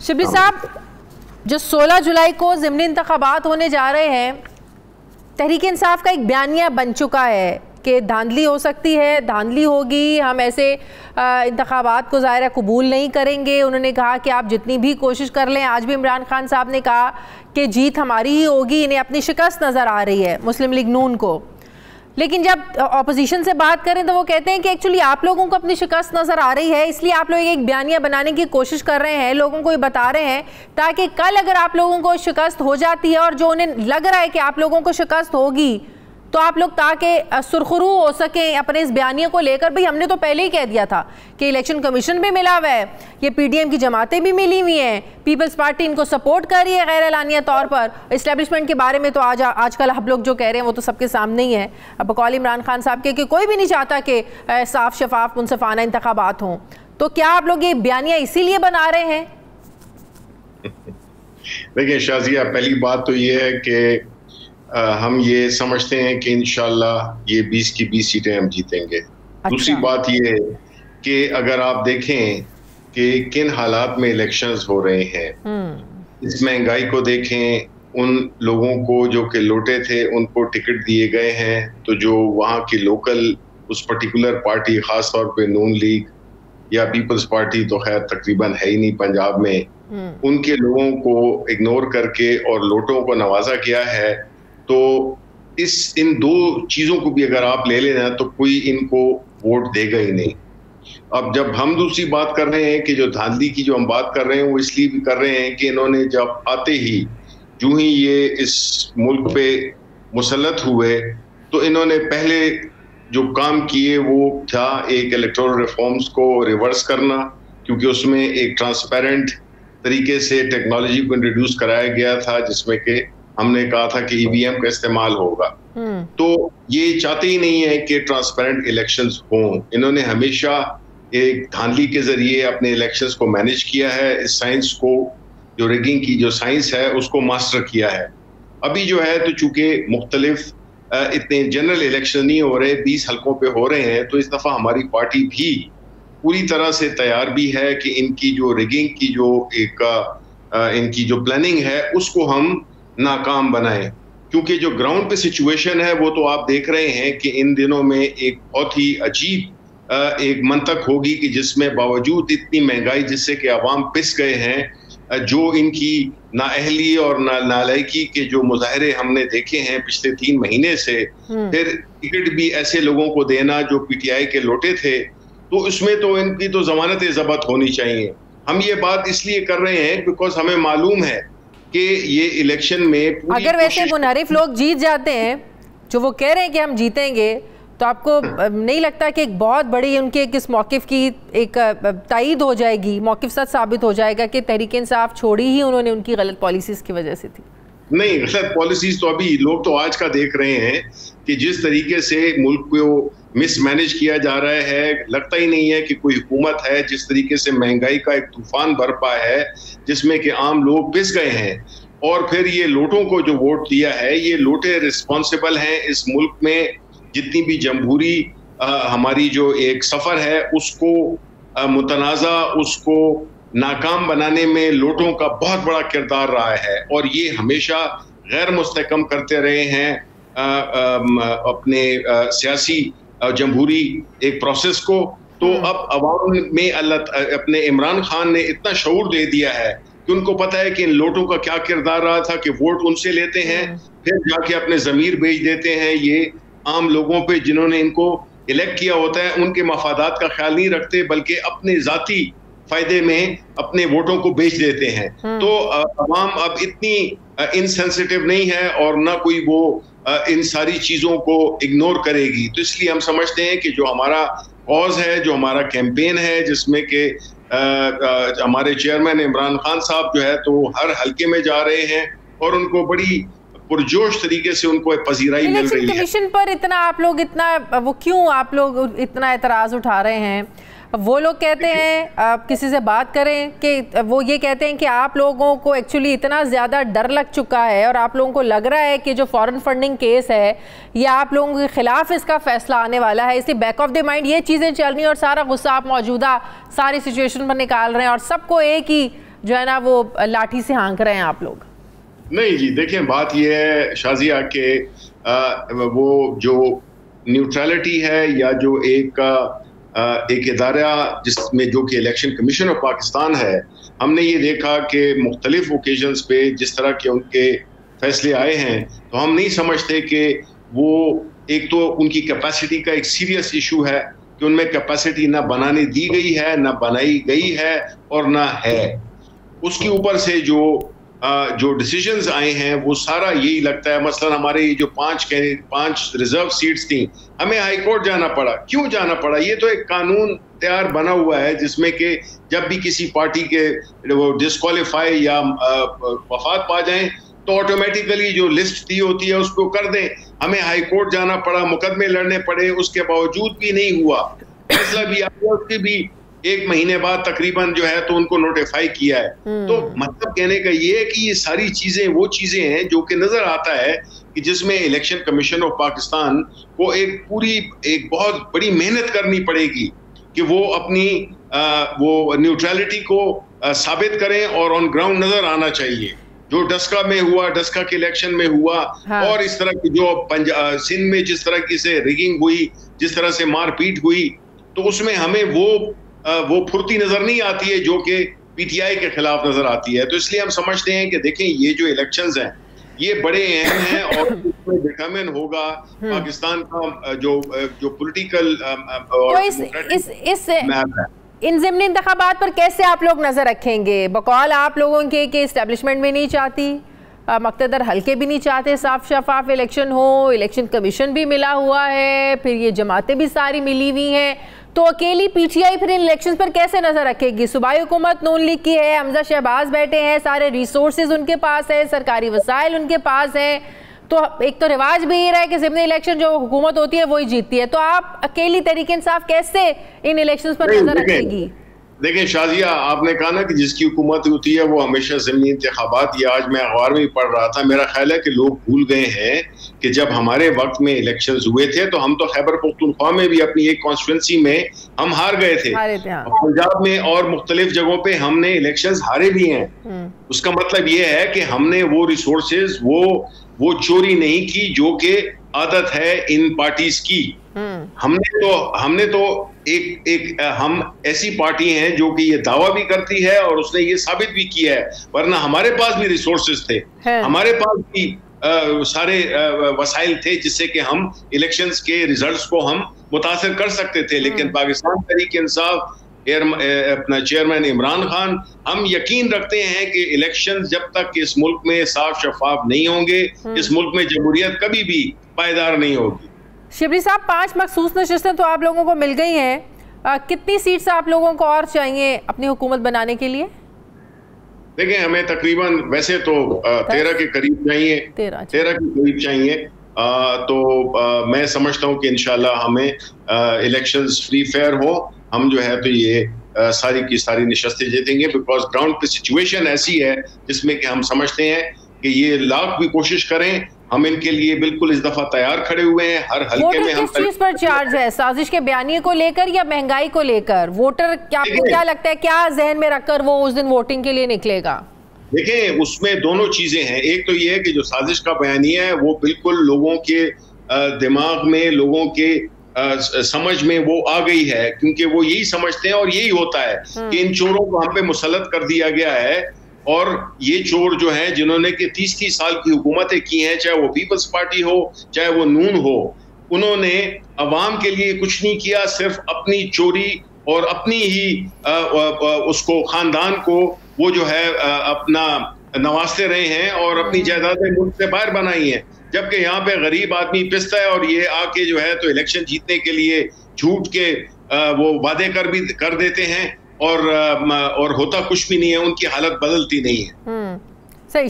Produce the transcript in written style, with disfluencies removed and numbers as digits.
शिबली साहब, जो 16 जुलाई को ज़िमनी इंतखाबात होने जा रहे हैं, तहरीक इंसाफ का एक बयानिया बन चुका है कि धांधली हो सकती है, धांधली होगी, हम ऐसे इंतखाबात को ज़ाहिर कबूल नहीं करेंगे। उन्होंने कहा कि आप जितनी भी कोशिश कर लें, आज भी इमरान खान साहब ने कहा कि जीत हमारी ही होगी, इन्हें अपनी शिकस्त नज़र आ रही है मुस्लिम लीग नून को। लेकिन जब अपोजिशन से बात करें तो वो कहते हैं कि एक्चुअली आप लोगों को अपनी शिकस्त नज़र आ रही है, इसलिए आप लोग एक बयानिया बनाने की कोशिश कर रहे हैं, लोगों को ये बता रहे हैं ताकि कल अगर आप लोगों को शिकस्त हो जाती है और जो उन्हें लग रहा है कि आप लोगों को शिकस्त होगी तो आप लोग ताकि सुरखरू हो सकें अपने इस बयानिया को लेकर। भाई हमने तो पहले ही कह दिया था कि इलेक्शन कमीशन भी मिला हुआ है, ये पीडीएम की जमातें भी मिली हुई हैं, पीपल्स पार्टी इनको सपोर्ट कर रही है गैर एलानिया तौर पर। इस्टेब्लिशमेंट के बारे में तो आजकल हम लोग जो कह रहे हैं वो तो सबके सामने ही है। अब बकौल इमरान खान साहब के कि कोई भी नहीं चाहता कि साफ शफाफ मुनसफाना इंतखाबात हों, तो क्या आप लोग ये बयानिया इसीलिए बना रहे हैं? देखिए शाजिया, पहली बात तो ये है कि हम ये समझते हैं कि इंशाल्लाह ये 20 की 20 सीटें हम जीतेंगे। अच्छा। दूसरी बात ये है कि अगर आप देखें कि किन हालात में इलेक्शंस हो रहे हैं, इस महंगाई को देखें, उन लोगों को जो कि लोटे थे उनको टिकट दिए गए हैं, तो जो वहाँ की लोकल उस पर्टिकुलर पार्टी, खास तौर पे नून लीग या पीपल्स पार्टी तो खैर तकरीबन है ही नहीं पंजाब में, उनके लोगों को इग्नोर करके और लोटों को नवाजा गया है। तो इन दो चीजों को भी अगर आप ले लेना तो कोई इनको वोट देगा ही नहीं। अब जब हम दूसरी बात कर रहे हैं कि जो धांधली की जो हम बात कर रहे हैं वो इसलिए भी कर रहे हैं कि इन्होंने जब आते ही जो ही ये इस मुल्क पे मुसल्लत हुए तो इन्होंने पहले जो काम किए वो था एक इलेक्टोरल रिफॉर्म्स को रिवर्स करना, क्योंकि उसमें एक ट्रांसपेरेंट तरीके से टेक्नोलॉजी को इंट्रोड्यूस कराया गया था जिसमें कि हमने कहा था कि ईवीएम का इस्तेमाल होगा। तो ये चाहते ही नहीं है कि ट्रांसपेरेंट इलेक्शंस हों। इन्होंने हमेशा एक धांधली के जरिए अपने इलेक्शंस को मैनेज किया है, इस साइंस को, जो रिगिंग की जो साइंस है उसको मास्टर किया है। अभी जो है तो चूंकि मुख्तलिफ इतने जनरल इलेक्शन नहीं हो रहे, 20 हल्कों पे हो रहे हैं, तो इस दफा हमारी पार्टी भी पूरी तरह से तैयार भी है कि इनकी जो रिगिंग की जो इनकी जो प्लानिंग है उसको हम नाकाम बनाएं। क्योंकि जो ग्राउंड पे सिचुएशन है वो तो आप देख रहे हैं कि इन दिनों में एक बहुत ही अजीब एक मंतक होगी कि जिसमें बावजूद इतनी महंगाई जिससे कि अवाम पिस गए हैं, जो इनकी नाअहली और नालायकी के जो मुजाहरे हमने देखे हैं पिछले 3 महीने से, फिर टिकट भी ऐसे लोगों को देना जो पीटीआई के लोटे थे, तो इसमें तो इनकी तो जमानत जब्त होनी चाहिए। हम ये बात इसलिए कर रहे हैं बिकॉज हमें मालूम है कि ये इलेक्शन में अगर वैसे मुनहरिफ लोग जीत जाते हैं, जो वो कह रहे हैं कि हम जीतेंगे, तो आपको नहीं लगता कि एक बहुत बड़ी उनके किस मौक़िफ़ की एक तायीद हो जाएगी, मौक़िफ़ सच साबित हो जाएगा कि तहरीक इंसाफ छोड़ी ही उन्होंने उनकी गलत पॉलिसीज़ की वजह से थी? नहीं, गलत पॉलिसीज़ तो अभी लोग तो आज का देख रहे हैं कि जिस तरीके से मुल्क को मिसमैनेज किया जा रहा है, लगता ही नहीं है कि कोई हुकूमत है। जिस तरीके से महंगाई का एक तूफान बरपा है जिसमें कि आम लोग पिस गए हैं, और फिर ये लोटों को जो वोट दिया है, ये लोटे रिस्पॉन्सिबल हैं इस मुल्क में जितनी भी जमहूरी हमारी जो एक सफ़र है उसको मुतनाज़ा, उसको नाकाम बनाने में लोटों का बहुत बड़ा किरदार रहा है। और ये हमेशा गैर मुस्तहकम करते रहे हैं अपने सियासी जमहूरी एक प्रोसेस को। तो अब अवाम में अपने इमरान खान ने इतना शऊर दे दिया है कि उनको पता है कि इन लोटों का क्या किरदार रहा था कि वोट उनसे लेते हैं, फिर जाके अपने ज़मीर बेच देते हैं ये आम लोगों पे जिन्होंने इनको इलेक्ट किया होता है। उनके मफादात का ख्याल नहीं रखते बल्कि अपने ज़ाती फायदे में अपने वोटों को बेच देते हैं। तो अवाम अब इतनी इनसेंसिटिव नहीं है और ना कोई वो इन सारी चीज़ों को इग्नोर करेगी। तो इसलिए हम समझते हैं कि जो हमारा कॉज है, जो हमारा कैंपेन है, जिसमें कि हमारे चेयरमैन इमरान खान साहब जो है तो हर हल्के में जा रहे हैं और उनको बड़ी पुरजोश तरीके से उनको पजीराई मिल रही है। कमीशन पर इतना आप लोग क्यों आप लोग इतना एतराज़ उठा रहे हैं? वो लोग कहते हैं, आप किसी से बात करें कि वो ये कहते हैं कि आप लोगों को एक्चुअली इतना ज़्यादा डर लग चुका है और आप लोगों को लग रहा है कि जो फॉरेन फंडिंग केस है ये आप लोगों के खिलाफ इसका फैसला आने वाला है, इसलिए बैक ऑफ द माइंड ये चीज़ें चल रही हैं और सारा गुस्सा आप मौजूदा सारी सिचुएशन पर निकाल रहे हैं और सबको एक ही जो है ना वो लाठी से हाँक रहे हैं आप लोग? नहीं जी, देखें बात यह है शाजिया के वो जो न्यूट्रलिटी है या जो एक इदारा जिसमें जो कि इलेक्शन कमीशन ऑफ पाकिस्तान है, हमने ये देखा कि मुख्तलिफ ओकेजन्स पे जिस तरह के उनके फैसले आए हैं, तो हम नहीं समझते कि वो एक तो उनकी कैपेसिटी का एक सीरियस इशू है कि उनमें कैपेसिटी ना बनाने दी गई है, ना बनाई गई है और ना है। उसके ऊपर से जो डिसीजंस आए हैं वो सारा यही लगता है। मसलन हमारे ये जो पांच रिजर्व सीट्स थी, हमें हाई कोर्ट जाना पड़ा। क्यों जाना पड़ा? ये तो एक कानून तैयार बना हुआ है जिसमें कि जब भी किसी पार्टी के वो डिस्क्वालीफाई या वफात पा जाएं तो ऑटोमेटिकली जो लिस्ट दी होती है उसको कर दें। हमें हाई कोर्ट जाना पड़ा, मुकदमे लड़ने पड़े, उसके बावजूद भी नहीं हुआ। फैसला भी आया, उसके भी 1 महीने बाद तकरीबन जो है तो उनको नोटिफाई किया है। तो मतलब कहने का ये है कि ये सारी चीजें वो चीजें हैं जो कि नजर आता है कि जिसमें इलेक्शन कमीशन ऑफ पाकिस्तान को एक बहुत बड़ी मेहनत करनी पड़ेगी कि वो अपनी वो न्यूट्रलिटी को साबित करें और ऑन ग्राउंड नजर आना चाहिए। जो डस्का में हुआ, डस्का के इलेक्शन में हुआ, हाँ। और इस तरह की जो सिंध में जिस तरह की से रिगिंग हुई, जिस तरह से मारपीट हुई, तो उसमें हमें वो फुर्ती नजर नहीं आती है जो कि पीटीआई के खिलाफ नजर आती है। तो इसलिए हम समझते हैं कि देखें ये जो इलेक्शंस हैं ये बड़े अहम हैं और इसमें डिटरमिन होगा पाकिस्तान का जो पॉलिटिकल इन ज़िमनी इंतखाबात पर कैसे आप लोग नजर रखेंगे? बकौल आप लोगों के कि इस्टेब्लिशमेंट भी नहीं चाहती, मक्तदर हल्के भी नहीं चाहते साफ शफाफ इलेक्शन हो, इलेक्शन कमीशन भी मिला हुआ है, फिर ये जमातें भी सारी मिली हुई हैं, तो अकेली पीटीआई फिर इन इलेक्शंस पर कैसे नजर रखेगी? सूबाई हुकूमत नून लीग की है, हमजा शहबाज बैठे हैं, सारे रिसोर्सेज उनके पास है, सरकारी वसाइल उनके पास है, तो एक तो रिवाज भी ये रहा है कि ज़िमनी इलेक्शन जो हुकूमत होती है वही जीतती है, तो आप अकेली तहरीक इंसाफ कैसे इन इलेक्शंस पर नजर रखेगी? देखें शाजिया, आपने कहा ना कि जिसकी हुकूमत होती है वो हमेशा ज़िमनी इंतखाबात, ये आज मैं अखबार में ही पढ़ रहा था। मेरा ख्याल है कि लोग भूल गए हैं कि जब हमारे वक्त में इलेक्शंस हुए थे तो हम तो खैबर पख्तूनख्वा में भी अपनी एक कॉन्स्टिट्यूंसी में हम हार गए थे, पंजाब में और मुख्तलिफ जगहों पे हमने इलेक्शंस हारे भी हैं। उसका मतलब ये है कि हमने वो रिसोर्सेज वो चोरी नहीं की जो कि आदत है इन पार्टीज की। हमने तो हम ऐसी पार्टी हैं जो कि ये दावा भी करती है और उसने ये साबित भी किया है, वरना हमारे पास भी रिसोर्सेज थे, हमारे पास भी सारे वसाइल थे जिससे कि हम इलेक्शंस के रिजल्ट्स को हम मुतासिर कर सकते थे। लेकिन पाकिस्तान तहरीक इंसाफ अपना चेयरमैन इमरान खान, हम यकीन रखते हैं कि इलेक्शन जब तक इस मुल्क में साफ शफाफ नहीं होंगे, इस मुल्क में जमहूरियत कभी भी पायदार नहीं होगी। शिबली साहब, 5 मखसूस नशिस्तें तो आप लोगों को मिल गई हैं, कितनी सीट्स आप लोगों को और चाहिए अपनी हुकूमत बनाने के लिए? देखें, हमें तकरीबन वैसे तो 13 के करीब चाहिए, 13 के करीब चाहिए। तो मैं समझता हूँ कि इंशाल्लाह हमें इलेक्शंस फ्री फेयर हो, हम जो है तो ये सारी की सारी नशस्तें जीतेंगे, बिकॉज ग्राउंड पे सिचुएशन ऐसी है जिसमें कि हम समझते हैं कि ये लाख भी कोशिश करें, हम इनके लिए बिल्कुल इस दफा तैयार खड़े हुए हैं। हर हल्के में हम किस चीज पर चार्ज है? साजिश के बयानिए को लेकर या महंगाई को लेकर? वोटर आपको क्या लगता है, क्या जहन में रखकर वो उस दिन वोटिंग के लिए निकलेगा? देखें, उसमें दोनों चीजें हैं। एक तो ये है कि जो साजिश का बयानिया है वो बिल्कुल लोगों के दिमाग में, लोगों के समझ में वो आ गई है, क्योंकि वो यही समझते हैं और यही होता है कि इन चोरों को हम पे मुसल्लत कर दिया गया है। और ये चोर जो हैं जिन्होंने कि 30-30 साल की हुकूमतें की हैं, चाहे वो पीपल्स पार्टी हो चाहे वो नून हो, उन्होंने अवाम के लिए कुछ नहीं किया, सिर्फ अपनी चोरी और अपनी ही उसको खानदान को वो जो है अपना नवाजते रहे हैं और अपनी जायदादें मुल्क से बाहर बनाई हैं। जबकि यहाँ पे गरीब आदमी पिसता है और ये आके जो है तो इलेक्शन जीतने के लिए झूठ के वो वादे कर देते हैं और होता कुछ भी नहीं है, उनकी हालत बदलती नहीं है।